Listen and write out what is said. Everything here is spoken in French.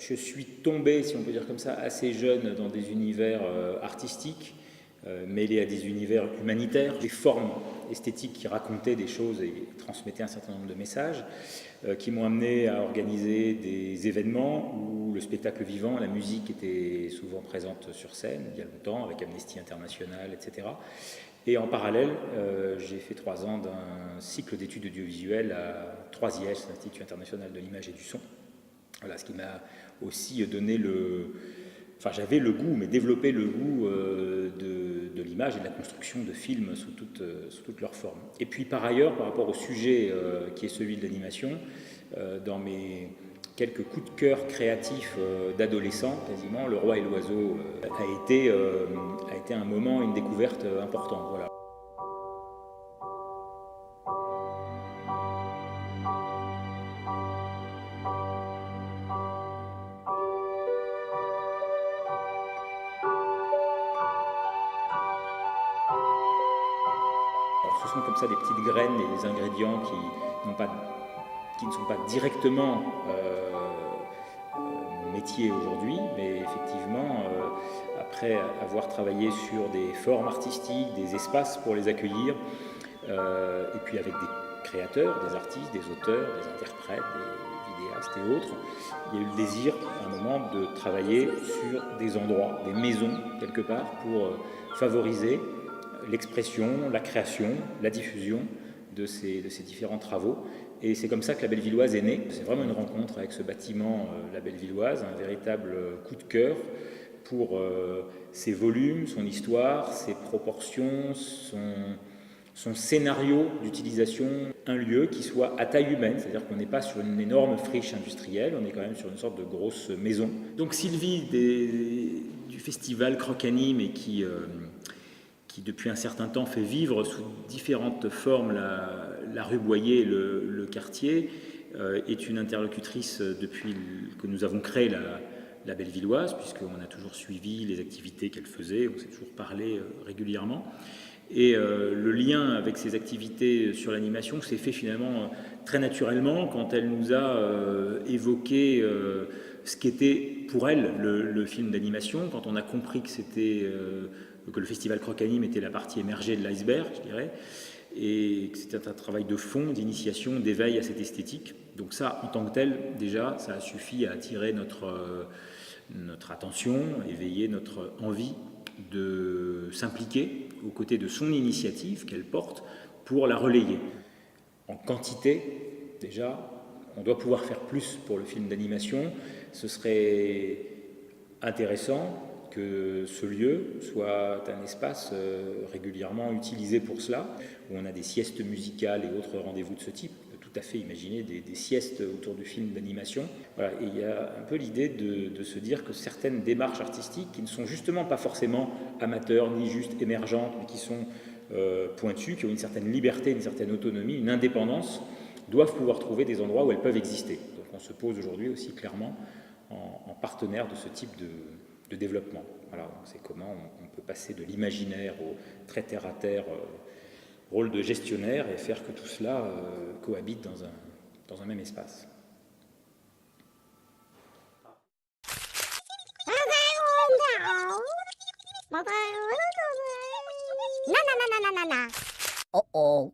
Je suis tombé, si on peut dire comme ça, assez jeune dans des univers artistiques, mêlés à des univers humanitaires, des formes esthétiques qui racontaient des choses et transmettaient un certain nombre de messages, qui m'ont amené à organiser des événements où le spectacle vivant, la musique était souvent présente sur scène, il y a longtemps, avec Amnesty International, etc. Et en parallèle, j'ai fait 3 ans d'un cycle d'études audiovisuelles à 3IS, l'Institut International de l'Image et du Son. Voilà, ce qui m'a aussi donné Enfin, j'avais le goût, mais développé le goût de l'image et de la construction de films sous toutes leurs formes. Et puis par ailleurs, par rapport au sujet qui est celui de l'animation, dans mes quelques coups de cœur créatifs d'adolescent, quasiment, Le Roi et l'Oiseau a été un moment, une découverte importante. Voilà. Alors, ce sont comme ça des petites graines, des ingrédients qui ne sont pas directement mon métier aujourd'hui, mais effectivement, après avoir travaillé sur des formes artistiques, des espaces pour les accueillir, et puis avec des créateurs, des artistes, des auteurs, des interprètes, des vidéastes et autres, il y a eu le désir à un moment de travailler sur des endroits, des maisons quelque part, pour favoriser l'expression, la création, la diffusion de ces différents travaux. Et c'est comme ça que la Bellevilloise est née. C'est vraiment une rencontre avec ce bâtiment, la Bellevilloise, un véritable coup de cœur pour ses volumes, son histoire, ses proportions, son scénario d'utilisation, un lieu qui soit à taille humaine, c'est-à-dire qu'on n'est pas sur une énorme friche industrielle, on est quand même sur une sorte de grosse maison. Donc Sylvie du festival Croc Anime et qui depuis un certain temps fait vivre sous différentes formes la rue Boyer et le quartier, est une interlocutrice depuis que nous avons créé la Bellevilloise, puisqu'on a toujours suivi les activités qu'elle faisait, on s'est toujours parlé régulièrement. Et le lien avec ces activités sur l'animation s'est fait finalement très naturellement quand elle nous a évoqué ce qu'était pour elle le film d'animation, quand on a compris que le festival Croc Anime était la partie émergée de l'iceberg, je dirais, et que c'était un travail de fond, d'initiation, d'éveil à cette esthétique. Donc ça, en tant que tel, déjà, ça a suffi à attirer notre attention, éveiller notre envie de s'impliquer aux côtés de son initiative qu'elle porte pour la relayer. En quantité, déjà, on doit pouvoir faire plus pour le film d'animation. Ce serait intéressant que ce lieu soit un espace régulièrement utilisé pour cela, où on a des siestes musicales et autres rendez-vous de ce type. On peut tout à fait imaginer des siestes autour du film d'animation. Voilà. Et il y a un peu l'idée de se dire que certaines démarches artistiques, qui ne sont justement pas forcément amateurs, ni juste émergentes, mais qui sont pointues, qui ont une certaine liberté, une certaine autonomie, une indépendance, doivent pouvoir trouver des endroits où elles peuvent exister. Donc on se pose aujourd'hui aussi clairement en partenaire de ce type de développement. Voilà, c'est comment on peut passer de l'imaginaire au très terre-à-terre rôle de gestionnaire et faire que tout cela cohabite dans un même espace. Oh oh.